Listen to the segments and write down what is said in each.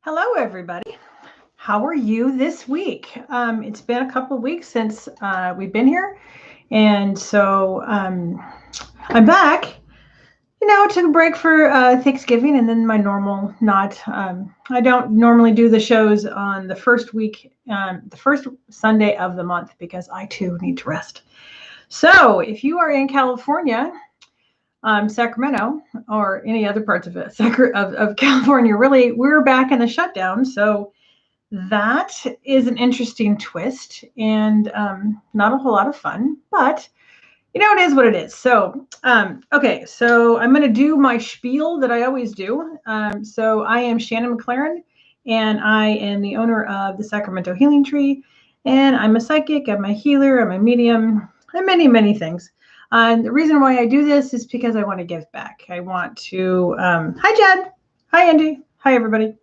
Hello, everybody. How are you this week? It's been a couple of weeks since we've been here, and so I'm back. Took a break for Thanksgiving, and then my normal not. I don't normally do the shows on the first week, the first Sunday of the month, because I too need to rest. So, if you are in California, Sacramento, or any other parts of it, of California, really, we're back in the shutdown. So that is an interesting twist and not a whole lot of fun, but it is what it is. So, okay, so I'm going to do my spiel that I always do. So I am Shannon McLaren, and I am the owner of the Sacramento Healing Tree, and I'm a psychic, I'm a healer, I'm a medium, and many, many things. And the reason why I do this is because I want to give back. I want to, hi, Jed. Hi, Andy. Hi, everybody.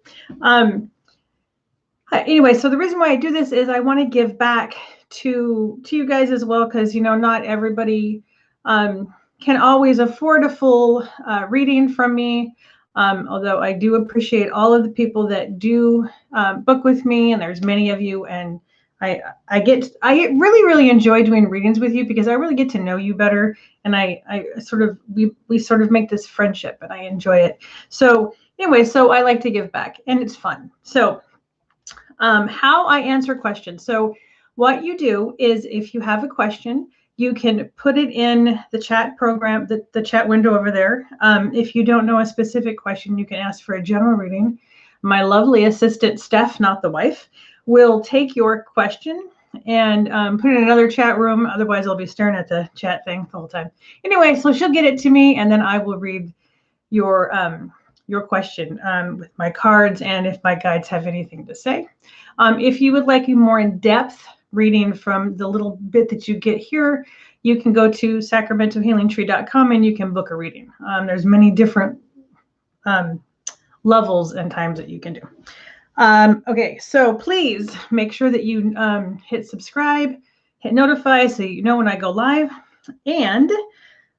Anyway, so the reason why I do this is I want to give back to you guys as well, because not everybody can always afford a full reading from me. Although I do appreciate all of the people that do book with me, and there's many of you, and I really, really enjoy doing readings with you because I really get to know you better, and we sort of make this friendship, and I enjoy it. So anyway, so I like to give back, and it's fun. So how I answer questions. So what you do is, if you have a question, you can put it in the chat program, the chat window over there. If you don't know a specific question, you can ask for a general reading. My lovely assistant, Steph, not the wife, will take your question and put it in another chat room. Otherwise, I'll be staring at the chat thing the whole time. Anyway, so she'll get it to me, and then I will read your question with my cards, and if my guides have anything to say. If you would like a more in-depth reading from the little bit that you get here, you can go to sacramentohealingtree.com and you can book a reading. There's many different levels and times that you can do. Okay, so please make sure that you hit subscribe, hit notify so you know when I go live. And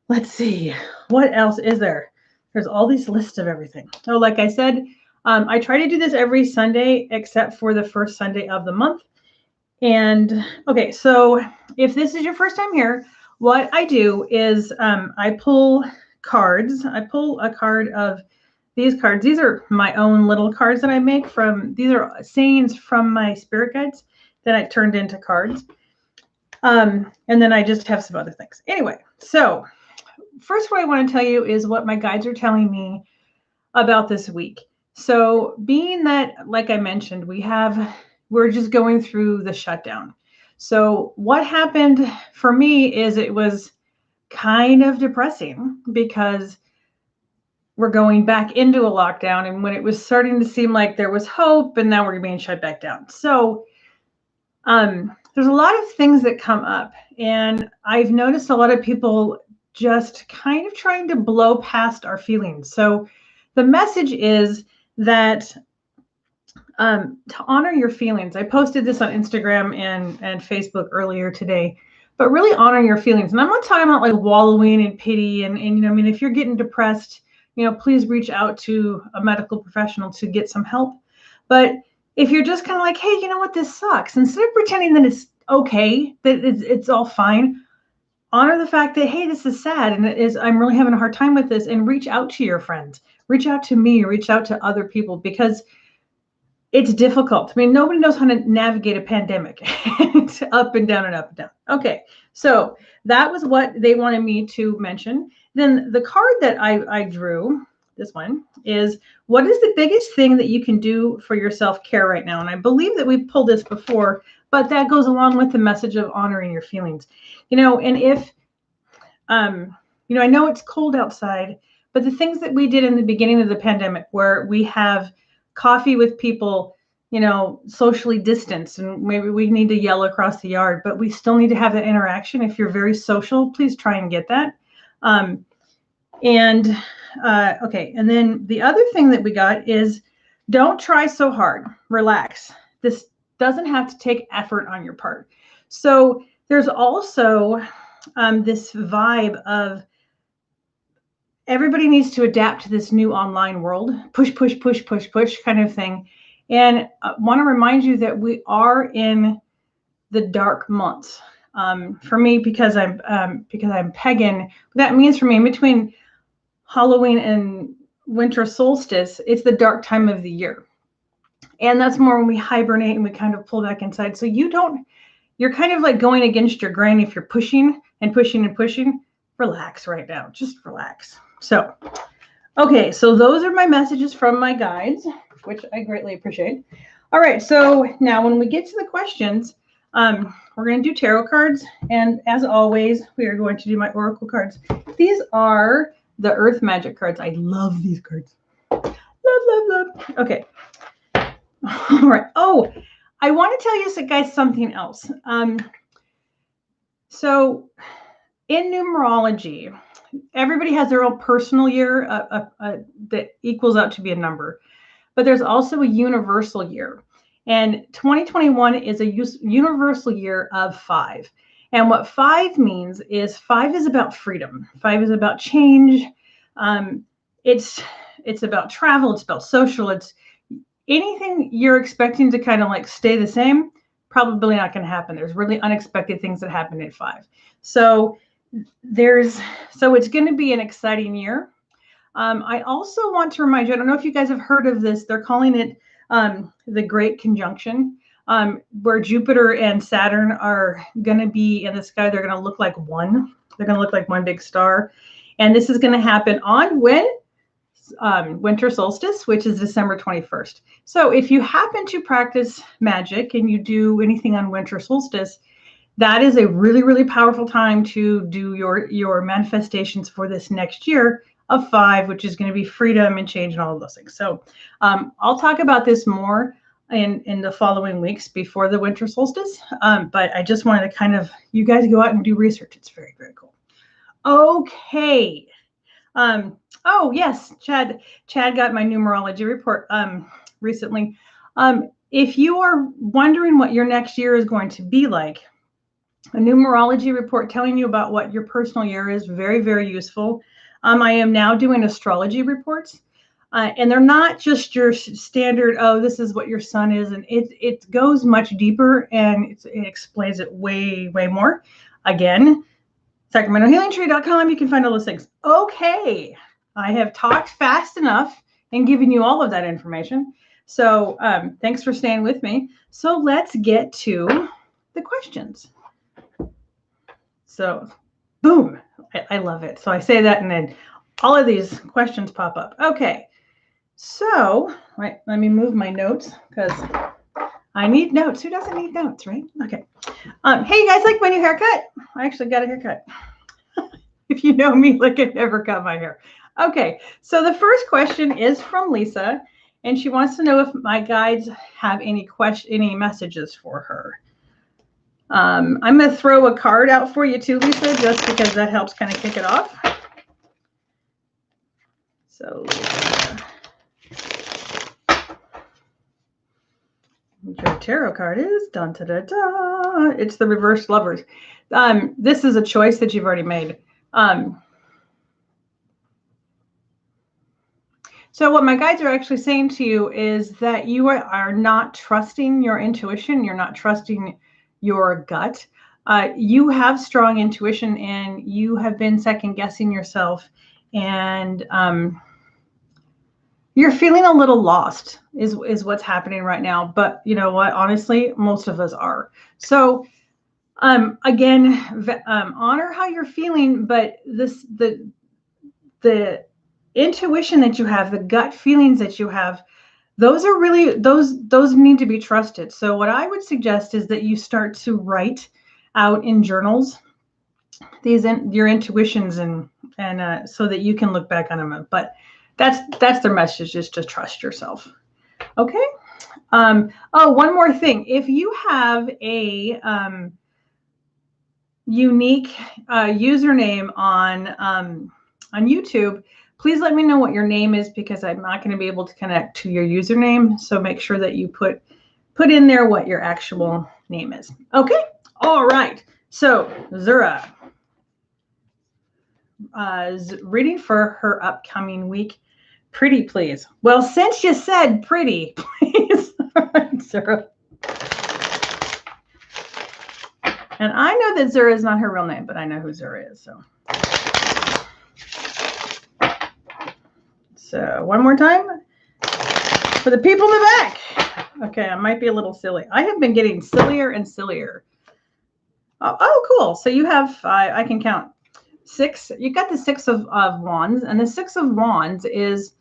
let's see, what else is there? There's all these lists of everything. So like I said, I try to do this every Sunday except for the first Sunday of the month. And okay, so if this is your first time here, what I do is I pull cards. I pull a card of these cards. These are my own little cards that I make these are sayings from my spirit guides that I turned into cards. And then I just have some other things. Anyway, so first, what I want to tell you is what my guides are telling me about this week. So being that, like I mentioned, we're just going through the shutdown. So what happened for me is it was kind of depressing because we're going back into a lockdown, and when it was starting to seem like there was hope, and now we're being shut back down. So there's a lot of things that come up, and I've noticed a lot of people just kind of trying to blow past our feelings. So the message is that to honor your feelings. I posted this on Instagram and Facebook earlier today, but really honor your feelings. And I'm not talking about like wallowing in pity and I mean, if you're getting depressed, please reach out to a medical professional to get some help. But if you're just kind of like, hey, you know what, this sucks, instead of pretending that it's okay, that it's all fine, honor the fact that, hey, this is sad and I'm really having a hard time with this, and reach out to your friends, reach out to me, reach out to other people, because it's difficult. I mean, nobody knows how to navigate a pandemic. It's up and down and up and down. Okay, so that was what they wanted me to mention. Then the card that I drew, this one, is what is the biggest thing that you can do for your self-care right now? And I believe that we've pulled this before, but that goes along with the message of honoring your feelings. And if, I know it's cold outside, but the things that we did in the beginning of the pandemic, where we have coffee with people, socially distanced, and maybe we need to yell across the yard, but we still need to have that interaction. If you're very social, please try and get that. Okay, and then the other thing that we got is don't try so hard, relax. This doesn't have to take effort on your part. So there's also this vibe of everybody needs to adapt to this new online world, push, push, push, push, push kind of thing. And I want to remind you that we are in the dark months. For me, because I'm pagan, what that means for me in between Halloween and winter solstice, it's the dark time of the year. And that's more when we hibernate and we kind of pull back inside. So you're kind of like going against your grain if you're pushing and pushing and pushing. Relax right now, just relax. So, okay, so those are my messages from my guides, which I greatly appreciate. All right, so now when we get to the questions, we're going to do tarot cards. And as always, we are going to do my oracle cards. These are the Earth Magic cards. I love these cards. Love, love, love. Okay. All right. Oh, I want to tell you guys something else. So in numerology, everybody has their own personal year that equals out to be a number, but there's also a universal year. And 2021 is a universal year of 5. And what 5 means is 5 is about freedom. 5 is about change. It's about travel. It's about social. It's anything you're expecting to kind of like stay the same, probably not going to happen. There's really unexpected things that happen at 5. So it's going to be an exciting year. I also want to remind you, I don't know if you guys have heard of this. They're calling it the Great Conjunction, where Jupiter and Saturn are going to be in the sky. They're going to look like one. They're going to look like one big star. And this is going to happen on when? Winter solstice, which is December 21st. So if you happen to practice magic and you do anything on winter solstice, that is a really, really powerful time to do your manifestations for this next year of 5, which is going to be freedom and change and all of those things. So I'll talk about this more in the following weeks before the winter solstice. But I just wanted to kind of, you guys go out and do research. It's very, very cool. Okay. Oh yes, Chad got my numerology report recently. If you are wondering what your next year is going to be like, a numerology report telling you about what your personal year is, very, very useful. I am now doing astrology reports, and they're not just your standard, oh, this is what your sun is, and it goes much deeper, and it explains it way, way more. Again, SacramentoHealingTree.com, you can find all those things. Okay, I have talked fast enough and given you all of that information. So thanks for staying with me. So let's get to the questions. So boom, I love it. So I say that and then all of these questions pop up. Okay, so right, let me move my notes because I need notes. Who doesn't need notes, right? Okay. Hey, you guys like my new haircut? I actually got a haircut. If you know me, like I never cut my hair. Okay, so the first question is from Lisa, and she wants to know if my guides have any messages for her. I'm going to throw a card out for you too, Lisa, just because that helps kind of kick it off. So, your tarot card is dun da da da. It's the reverse lovers. This is a choice that you've already made. So what my guides are actually saying to you is that you are not trusting your intuition. You're not trusting your gut. You have strong intuition and you have been second guessing yourself, and you're feeling a little lost is what's happening right now. But you know what? Honestly, most of us are. So again, honor how you're feeling, but the intuition that you have, the gut feelings that you have, those are really, those need to be trusted. So what I would suggest is that you start to write out in journals your intuitions and so that you can look back on them. But that's their message, is to trust yourself. Okay. Oh, one more thing. If you have a unique username on YouTube, please let me know what your name is, because I'm not going to be able to connect to your username. So make sure that you put in there what your actual name is. Okay. All right. So Zura, reading for her upcoming week. Pretty, please. Well, since you said pretty, please. Zura. And I know that Zura is not her real name, but I know who Zura is. So one more time for the people in the back. Okay, I might be a little silly. I have been getting sillier and sillier. Oh, cool. So you have, I can count 6. You got the 6 of Wands, and the 6 of Wands is,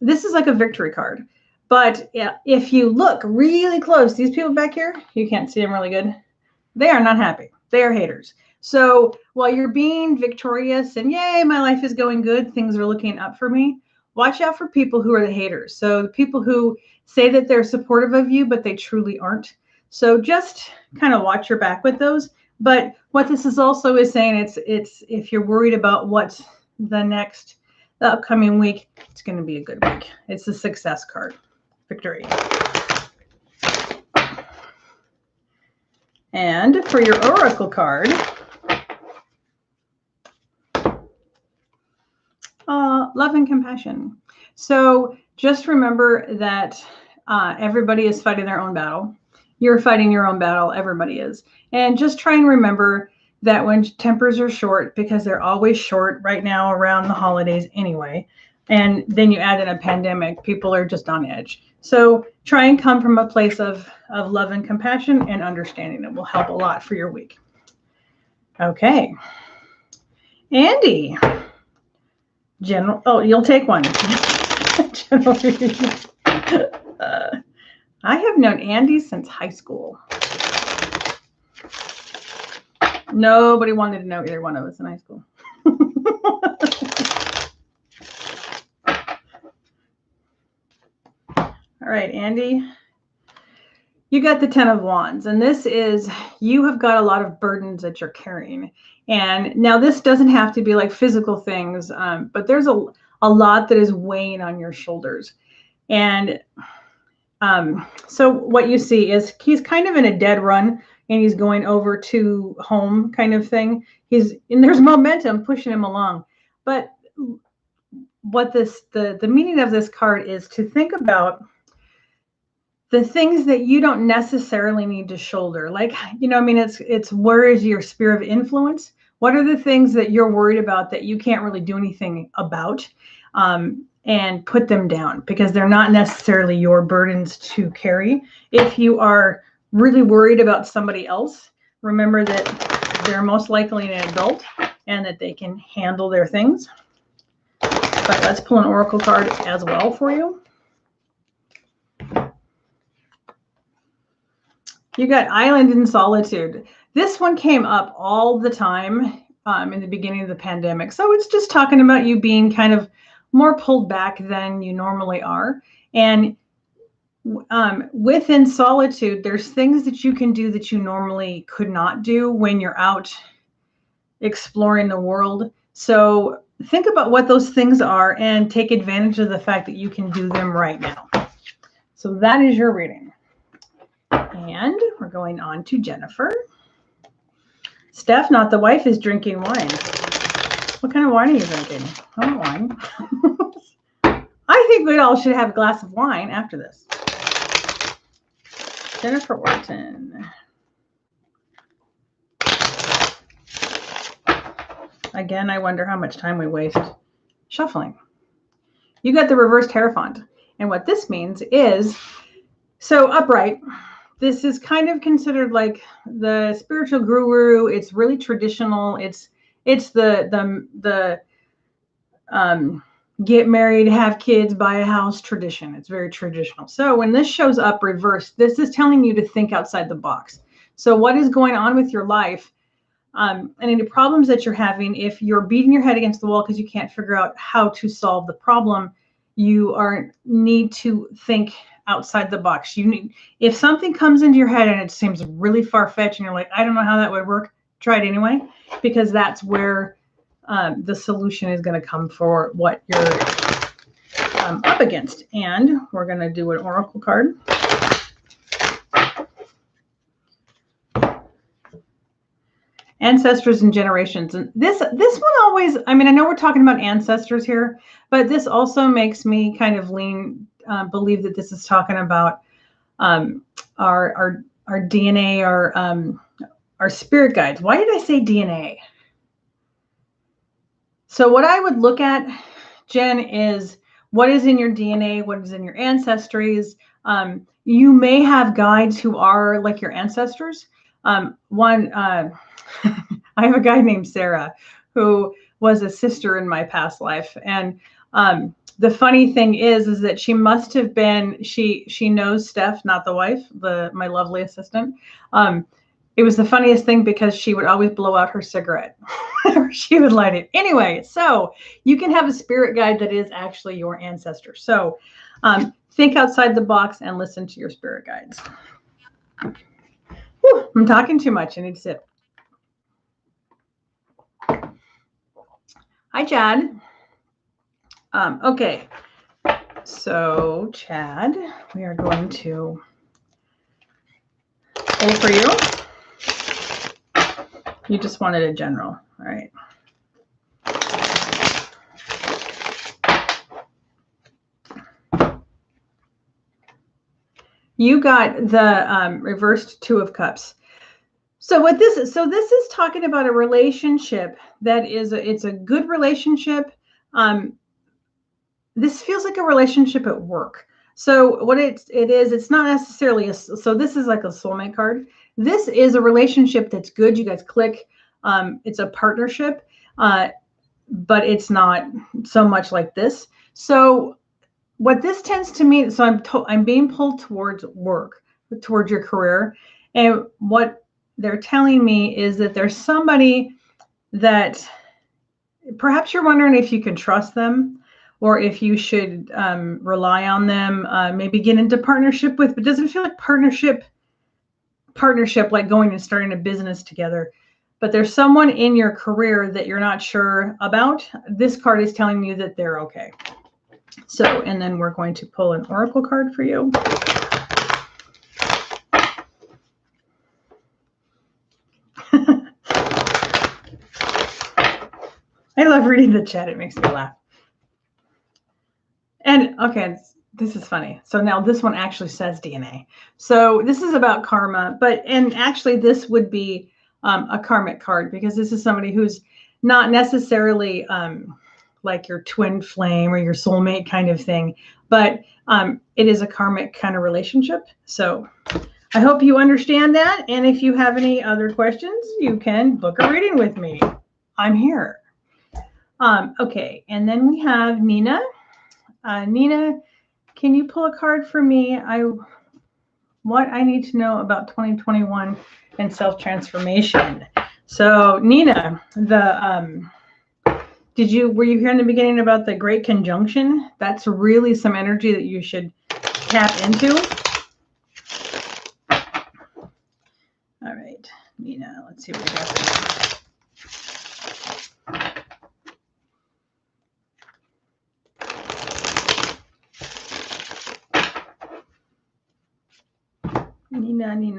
this is like a victory card. But if you look really close, these people back here, you can't see them really good. They are not happy. They are haters. So while you're being victorious and yay, my life is going good, things are looking up for me, watch out for people who are the haters. So the people who say that they're supportive of you, but they truly aren't. So just kind of watch your back with those. But what this is also is saying, it's if you're worried about what's the upcoming week, it's going to be a good week. It's the success card, victory. And for your oracle card, love and compassion. So just remember that everybody is fighting their own battle. You're fighting your own battle. Everybody is. And just try and remember that when tempers are short, because they're always short right now around the holidays anyway, and then you add in a pandemic, people are just on edge. So try and come from a place of love and compassion and understanding. It will help a lot for your week. Okay. Andy. General. Oh, you'll take one. General. I have known Andy since high school. Nobody wanted to know either one of us in high school. All right, Andy, you got the 10 of Wands, and this is, you have got a lot of burdens that you're carrying. And now this doesn't have to be like physical things, but there's a lot that is weighing on your shoulders. And so what you see is he's kind of in a dead run, and he's going over to home kind of thing. And there's momentum pushing him along. But what the meaning of this card is to think about the things that you don't necessarily need to shoulder. Like, I mean, it's where is your sphere of influence? What are the things that you're worried about that you can't really do anything about? And put them down, because they're not necessarily your burdens to carry. If you are really worried about somebody else, remember that they're most likely an adult and that they can handle their things. But let's pull an oracle card as well for you. You got Island in Solitude. This one came up all the time in the beginning of the pandemic. So it's just talking about you being kind of more pulled back than you normally are. And within solitude, there's things that you can do that you normally could not do when you're out exploring the world. So think about what those things are and take advantage of the fact that you can do them right now. So that is your reading. And we're going on to Jennifer. Steph, not the wife, is drinking wine. What kind of wine are you drinking? I want wine. I think we all should have a glass of wine after this. Jennifer Orton. Again, I wonder how much time we waste shuffling. You got the reversed Hierophant. And what this means is, so upright, this is kind of considered like the spiritual guru. It's really traditional. It's the get married, have kids, buy a house tradition. It's very traditional. So when this shows up reversed, this is telling you to think outside the box. So what is going on with your life, and any problems that you're having, if you're beating your head against the wall because you can't figure out how to solve the problem, you need to think outside the box. If something comes into your head and it seems really far-fetched and you're like, I don't know how that would work, try it anyway, because that's where the solution is going to come for what you're up against. And we're going to do an oracle card. Ancestors and generations. And this one always, I mean, I know we're talking about ancestors here, but this also makes me kind of lean believe that this is talking about our DNA, our spirit guides. Why did I say DNA? So what I would look at, Jen, is what is in your DNA, what is in your ancestries. You may have guides who are like your ancestors. I have a guy named Sarah who was a sister in my past life. And the funny thing is that she must have been, she knows Steph, not the wife, my lovely assistant. It was the funniest thing because she would always blow out her cigarette or she would light it. Anyway, so you can have a spirit guide that is actually your ancestor. So think outside the box and listen to your spirit guides. Whew, I'm talking too much. I need to sit. Hi, Chad. Okay. So, Chad, we are going to pull for you. You just wanted a general. All right. You got the reversed Two of Cups. So what this is, this is talking about a relationship that is it's a good relationship. This feels like a relationship at work. So what it is, it's not necessarily so this is like a soulmate card. This is a relationship that's good. You guys click. It's a partnership, but it's not so much like this. So what this tends to mean, so I'm being pulled towards work, towards your career. And what they're telling me is that there's somebody that perhaps you're wondering if you can trust them or if you should rely on them, maybe get into partnership with, but doesn't feel like partnership like going and starting a business together. But there's someone in your career that you're not sure about. This card is telling you that they're okay. So, and then we're going to pull an oracle card for you. I love reading the chat. It makes me laugh. And okay, this is funny. So now this one actually says DNA. So this is about karma, and actually this would be a karmic card because this is somebody who's not necessarily like your twin flame or your soulmate kind of thing, but it is a karmic kind of relationship. So I hope you understand that. And if you have any other questions, you can book a reading with me. I'm here. Okay, and then we have Nina. Nina, can you pull a card for me? What I need to know about 2021 and self-transformation. So Nina, were you here in the beginning about the Great Conjunction? That's really some energy that you should tap into. All right, Nina, let's see what we got.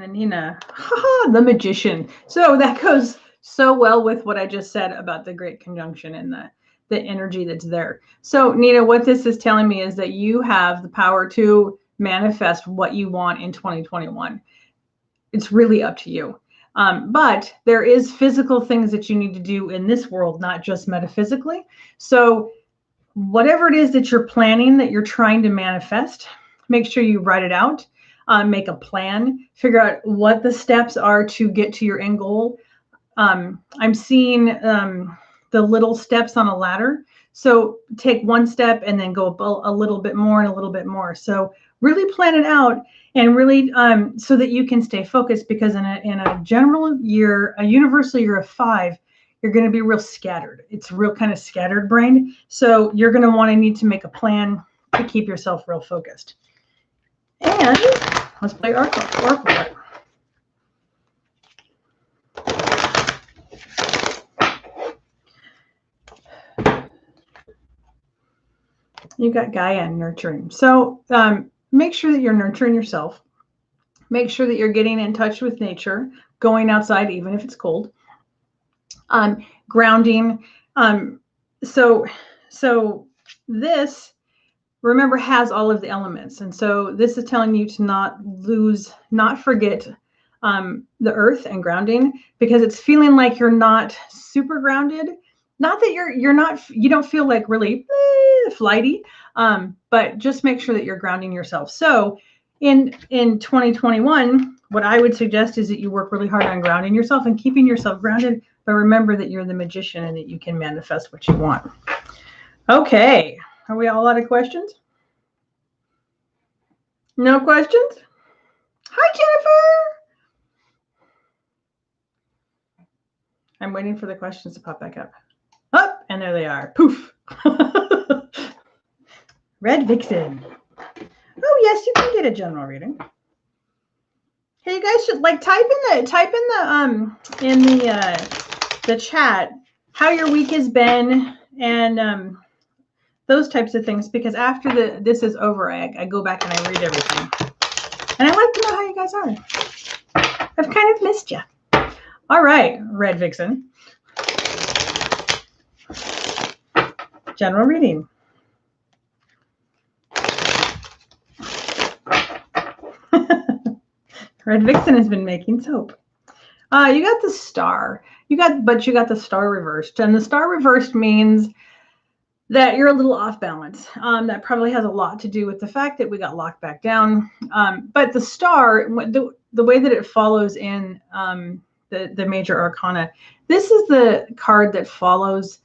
Nina. The Magician. So that goes so well with what I just said about the Great Conjunction and the energy that's there. So Nina, what this is telling me is that you have the power to manifest what you want in 2021. It's really up to you. But there is physical things that you need to do in this world, not just metaphysically. So whatever it is that you're planning, that you're trying to manifest, make sure you write it out. Make a plan, figure out what the steps are to get to your end goal. I'm seeing the little steps on a ladder. So take one step and then go a little bit more and a little bit more. So really plan it out and really so that you can stay focused, because in a general year, a universal year of 5, you're going to be real scattered. It's real kind of scattered brain. So you're going to need to make a plan to keep yourself real focused. And let's play Oracle card. You got Gaia and nurturing. So make sure that you're nurturing yourself. Make sure that you're getting in touch with nature, going outside even if it's cold. Grounding. So this remember, has all of the elements. And so this is telling you to not forget the earth and grounding, because it's feeling like you're not super grounded. Not that you don't feel like really flighty, but just make sure that you're grounding yourself. So in 2021, what I would suggest is that you work really hard on grounding yourself and keeping yourself grounded, but remember that you're the magician and that you can manifest what you want. Okay. Are we all out of questions? No questions? Hi, Jennifer. I'm waiting for the questions to pop back up. Oh, and there they are. Poof. Red Vixen. Oh, yes, you can get a general reading. Hey, you guys should type in the chat how your week has been and those types of things, because after this is over, I go back and I read everything. And I'd like to know how you guys are. I've kind of missed you. All right, Red Vixen. General reading. Red Vixen has been making soap. You got the star. But you got the star reversed. And the star reversed means that you're a little off balance. That probably has a lot to do with the fact that we got locked back down. But the star, the way that it follows in the major arcana, this is the card that follows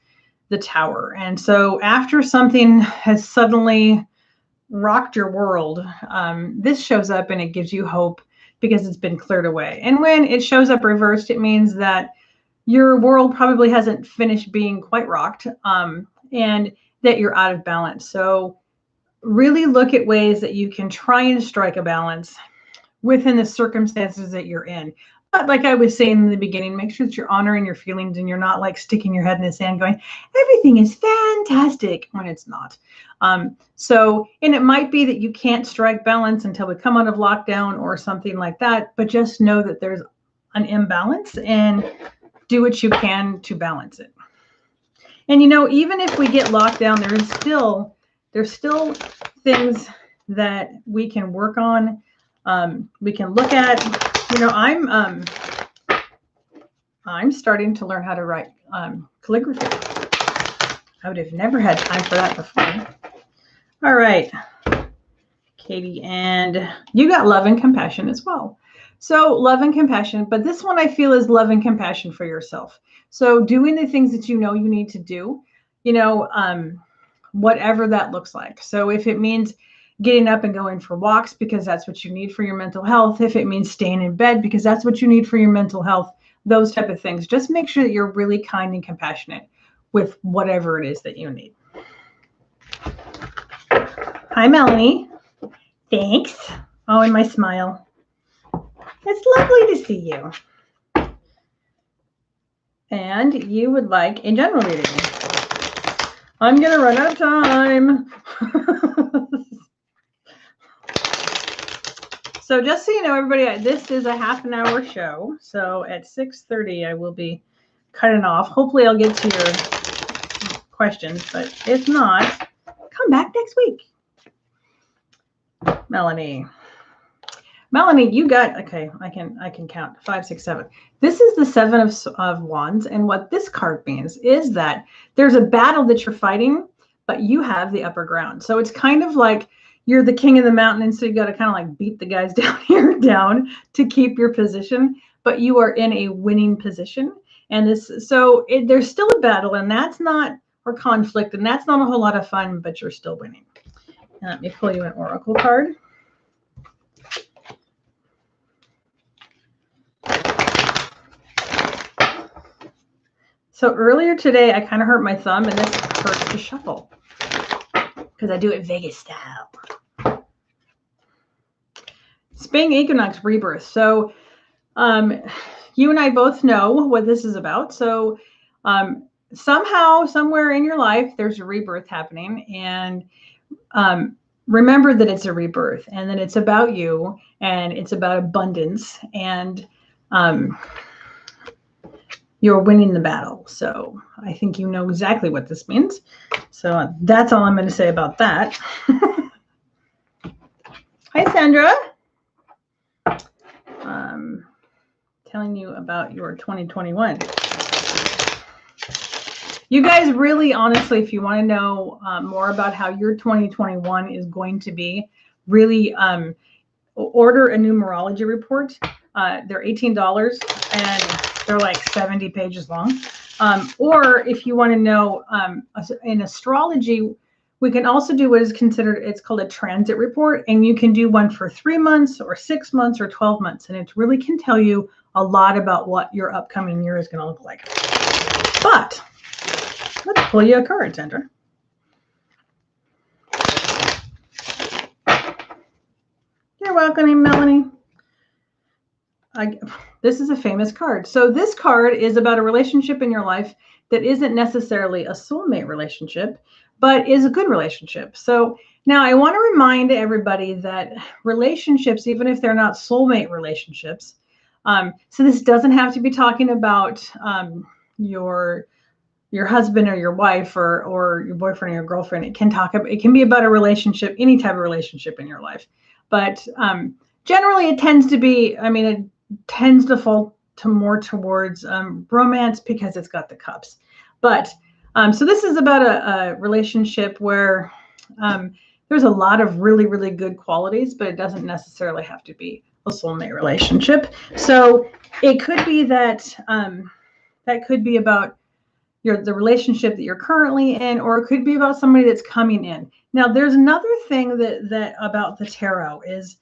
the tower. And so after something has suddenly rocked your world, this shows up and it gives you hope because it's been cleared away. And when it shows up reversed, it means that your world probably hasn't finished being quite rocked, and that you're out of balance. So really look at ways that you can try and strike a balance within the circumstances that you're in. But like I was saying in the beginning, make sure that you're honoring your feelings and you're not like sticking your head in the sand going, everything is fantastic, when it's not. And it might be that you can't strike balance until we come out of lockdown or something like that, but just know that there's an imbalance and do what you can to balance it. And even if we get locked down, there's still things that we can work on. We can look at. I'm starting to learn how to write calligraphy. I would have never had time for that before. All right, Katie, and you got love and compassion as well. So love and compassion, but this one I feel is love and compassion for yourself. So doing the things that you need to do, whatever that looks like. So if it means getting up and going for walks because that's what you need for your mental health, if it means staying in bed because that's what you need for your mental health, those type of things, just make sure that you're really kind and compassionate with whatever it is that you need. Hi, Melanie. Thanks. Oh, and my smile. It's lovely to see you. And you would like a general reading. I'm going to run out of time. So just so you know, everybody, this is a half-an-hour show. So at 6:30, I will be cutting off. Hopefully, I'll get to your questions. But if not, come back next week. Melanie, you got, okay, I can count 5, 6, 7. This is the 7 of Wands. And what this card means is that there's a battle that you're fighting, but you have the upper ground. So it's kind of like you're the king of the mountain. And so you got to kind of like beat the guys down here down to keep your position, but you are in a winning position. And there's still a battle, and that's not, or conflict, and that's not a whole lot of fun, but you're still winning. And let me pull you an oracle card. So earlier today, I kind of hurt my thumb, and this hurts to shuffle because I do it Vegas style. Spring equinox rebirth. So you and I both know what this is about. So somehow, somewhere in your life, there's a rebirth happening. And remember that it's a rebirth and that it's about you and it's about abundance. And you're winning the battle. So I think you know exactly what this means. So that's all I'm going to say about that. Hi, Sandra. Telling you about your 2021. You guys really, honestly, if you want to know more about how your 2021 is going to be, really order a numerology report. They're $18 and they're like 70 pages long. Or if you want to know in astrology, we can also do what is considered, it's called a transit report. And you can do one for 3 months or 6 months or 12 months. And it really can tell you a lot about what your upcoming year is going to look like. But let's pull you a card, Sandra. You're welcome, Melanie. This is a famous card. So this card is about a relationship in your life that isn't necessarily a soulmate relationship, but is a good relationship. So now I want to remind everybody that relationships, even if they're not soulmate relationships, so this doesn't have to be talking about your husband or your wife or your boyfriend or your girlfriend. It can be about a relationship, any type of relationship in your life. But generally it tends to fall more towards romance because it's got the cups. But so this is about a relationship where there's a lot of really, really good qualities, but it doesn't necessarily have to be a soulmate relationship. So it could be that that could be about the relationship that you're currently in, or it could be about somebody that's coming in. Now, there's another thing that about the tarot is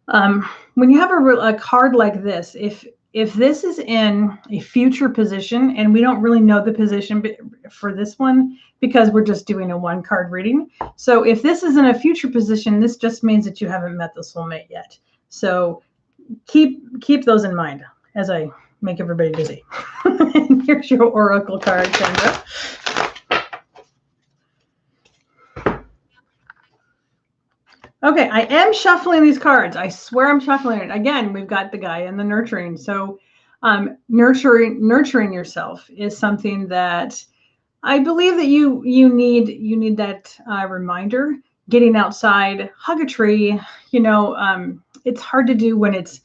when you have a card like this, if this is in a future position, and we don't really know the position for this one because we're just doing a one card reading. So if this is in a future position, this just means that you haven't met the soulmate yet. So keep those in mind as I make everybody busy. Here's your oracle card, Sandra. Okay, I am shuffling these cards. I swear I'm shuffling it. Again, we've got the guy and the nurturing. So nurturing yourself is something that I believe that you need that reminder. Getting outside, hug a tree. It's hard to do when it's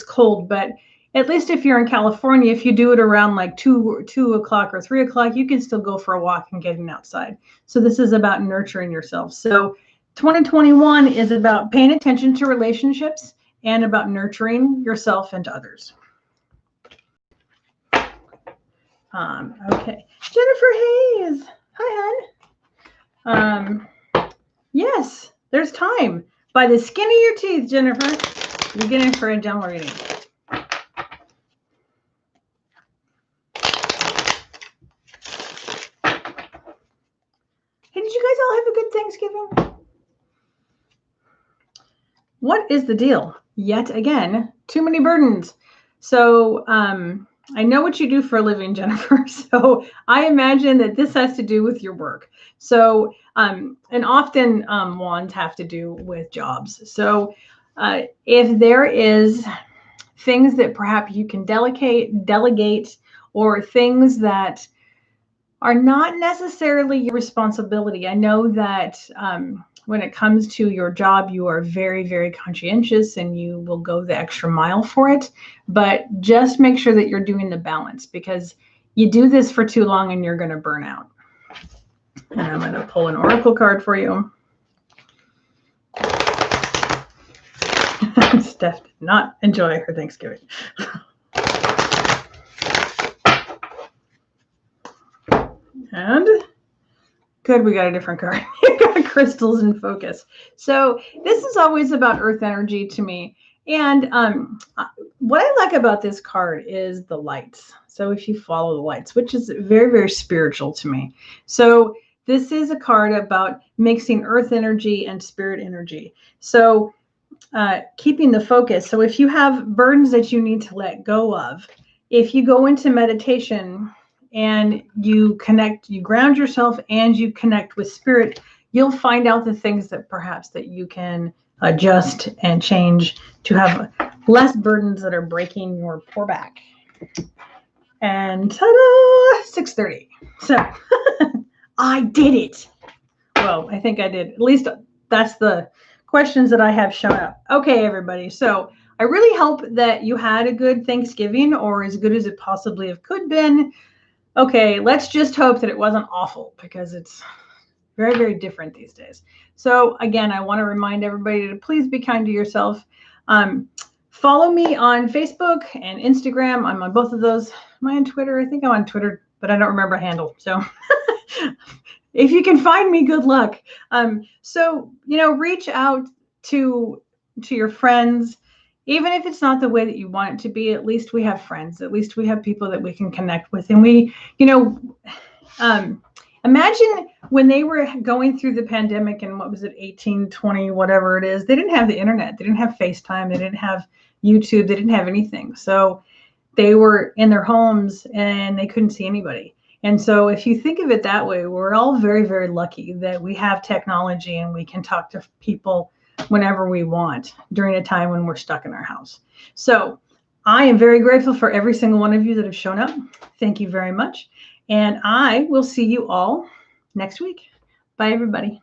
cold, but at least if you're in California, if you do it around like 2 o'clock or 3 o'clock, you can still go for a walk and getting outside. So this is about nurturing yourself. So 2021 is about paying attention to relationships and about nurturing yourself and others. Okay, Jennifer Hayes. Hi, hon. Yes, there's time. By the skin of your teeth, Jennifer, you're getting for a general reading. Hey, did you guys all have a good Thanksgiving? What is the deal? Yet again, too many burdens. So I know what you do for a living, Jennifer. So I imagine that this has to do with your work. So and often wands have to do with jobs. So if there is things that perhaps you can delegate, or things that are not necessarily your responsibility. I know that when it comes to your job, you are very, very conscientious and you will go the extra mile for it. But just make sure that you're doing the balance, because you do this for too long and you're going to burn out. And I'm going to pull an oracle card for you. Steph did not enjoy her Thanksgiving. And good, we got a different card. You got crystals in focus. So this is always about earth energy to me. And what I like about this card is the lights. So if you follow the lights, which is very, very spiritual to me. So this is a card about mixing earth energy and spirit energy. So keeping the focus. So if you have burdens that you need to let go of, if you go into meditation and you ground yourself and you connect with spirit, you'll find out the things that perhaps that you can adjust and change to have less burdens that are breaking your poor back. And ta-da, 6:30. So I did it. Well, I think I did. At least that's the questions that I have shown up. Okay, everybody. So I really hope that you had a good Thanksgiving, or as good as it possibly have could been. Okay, let's just hope that it wasn't awful, because it's very, very different these days. So again, I want to remind everybody to please be kind to yourself. Follow me on Facebook and Instagram. I'm on both of those. Am I on Twitter? I think I'm on Twitter, but I don't remember a handle. So if you can find me, good luck. So, reach out to your friends. Even if it's not the way that you want it to be, at least we have friends. At least we have people that we can connect with. And we, imagine when they were going through the pandemic and what was it, 18, 20, whatever it is, they didn't have the internet. They didn't have FaceTime. They didn't have YouTube. They didn't have anything. So they were in their homes and they couldn't see anybody. And so if you think of it that way, we're all very, very lucky that we have technology and we can talk to people whenever we want during a time when we're stuck in our house. So I am very grateful for every single one of you that have shown up. Thank you very much. And I will see you all next week. Bye, everybody.